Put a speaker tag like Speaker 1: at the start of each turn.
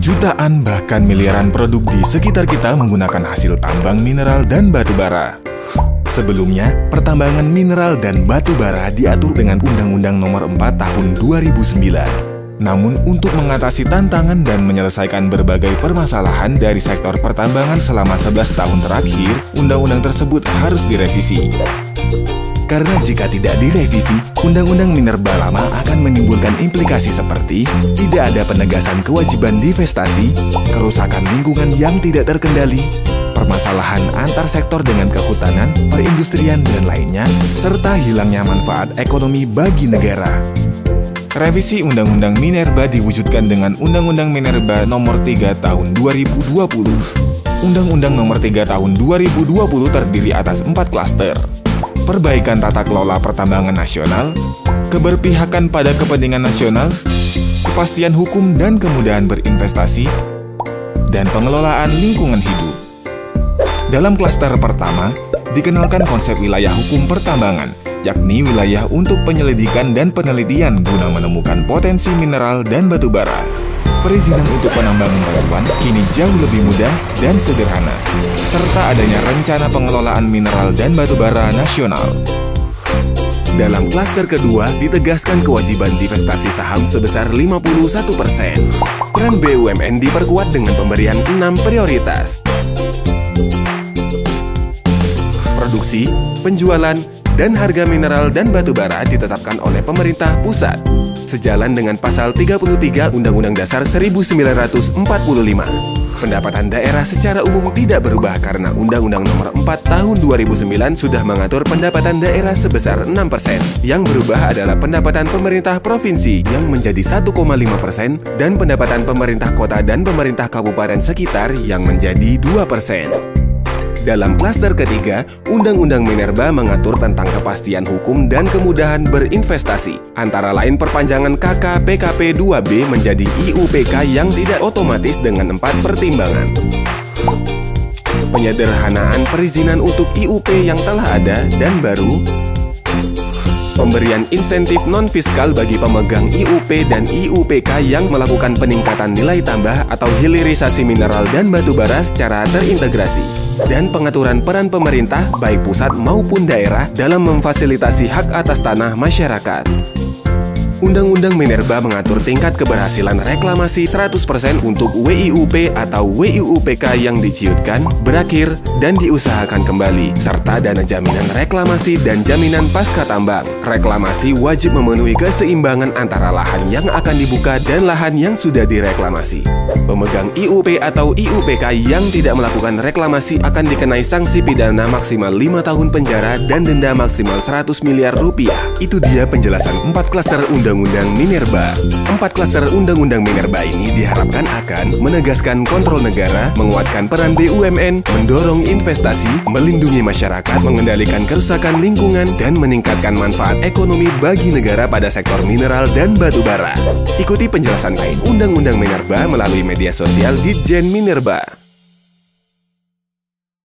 Speaker 1: Jutaan bahkan miliaran produk di sekitar kita menggunakan hasil tambang mineral dan batu bara. Sebelumnya, pertambangan mineral dan batu bara diatur dengan Undang-Undang Nomor 4 Tahun 2009. Namun, untuk mengatasi tantangan dan menyelesaikan berbagai permasalahan dari sektor pertambangan selama 11 tahun terakhir, undang-undang tersebut harus direvisi. Karena jika tidak direvisi, Undang-Undang Minerba lama akan menimbulkan implikasi seperti tidak ada penegasan kewajiban divestasi, kerusakan lingkungan yang tidak terkendali, permasalahan antar sektor dengan kehutanan, perindustrian, dan lainnya, serta hilangnya manfaat ekonomi bagi negara. Revisi Undang-Undang Minerba diwujudkan dengan Undang-Undang Minerba Nomor 3 Tahun 2020. Undang-Undang Nomor 3 Tahun 2020 terdiri atas 4 klaster. Perbaikan tata kelola pertambangan nasional, keberpihakan pada kepentingan nasional, kepastian hukum dan kemudahan berinvestasi, dan pengelolaan lingkungan hidup. Dalam klaster pertama, dikenalkan konsep wilayah hukum pertambangan, yakni wilayah untuk penyelidikan dan penelitian guna menemukan potensi mineral dan batu bara. Perizinan untuk penambangan batuan kini jauh lebih mudah dan sederhana, serta adanya rencana pengelolaan mineral dan batu bara nasional. Dalam klaster kedua, ditegaskan kewajiban divestasi saham sebesar 51%. Peran BUMN diperkuat dengan pemberian 6 prioritas. Produksi, penjualan, dan harga mineral dan batu bara ditetapkan oleh pemerintah pusat, sejalan dengan Pasal 33 Undang-Undang Dasar 1945. Pendapatan daerah secara umum tidak berubah karena Undang-Undang Nomor 4 Tahun 2009 sudah mengatur pendapatan daerah sebesar 6%. Yang berubah adalah pendapatan pemerintah provinsi yang menjadi 1,5% dan pendapatan pemerintah kota dan pemerintah kabupaten sekitar yang menjadi 2%. Dalam klaster ketiga, Undang-Undang Minerba mengatur tentang kepastian hukum dan kemudahan berinvestasi, antara lain perpanjangan KK PKP 2B menjadi IUPK yang tidak otomatis dengan 4 pertimbangan. Penyederhanaan perizinan untuk IUP yang telah ada dan baru, pemberian insentif non-fiskal bagi pemegang IUP dan IUPK yang melakukan peningkatan nilai tambah atau hilirisasi mineral dan batu bara secara terintegrasi, dan pengaturan peran pemerintah baik pusat maupun daerah dalam memfasilitasi hak atas tanah masyarakat. Undang-Undang Minerba mengatur tingkat keberhasilan reklamasi 100% untuk WIUP atau WIUPK yang diciutkan, berakhir, dan diusahakan kembali, serta dana jaminan reklamasi dan jaminan pasca tambang. Reklamasi wajib memenuhi keseimbangan antara lahan yang akan dibuka dan lahan yang sudah direklamasi. Pemegang IUP atau IUPK yang tidak melakukan reklamasi akan dikenai sanksi pidana maksimal 5 tahun penjara dan denda maksimal 100 miliar rupiah. Itu dia penjelasan 4 klaster Undang-Undang Minerba. 4 klaster Undang-Undang Minerba ini diharapkan akan menegaskan kontrol negara, menguatkan peran BUMN, mendorong investasi, melindungi masyarakat, mengendalikan kerusakan lingkungan, dan meningkatkan manfaat ekonomi bagi negara pada sektor mineral dan batu bara. Ikuti penjelasan lain Undang-Undang Minerba melalui media sosial Ditjen Minerba.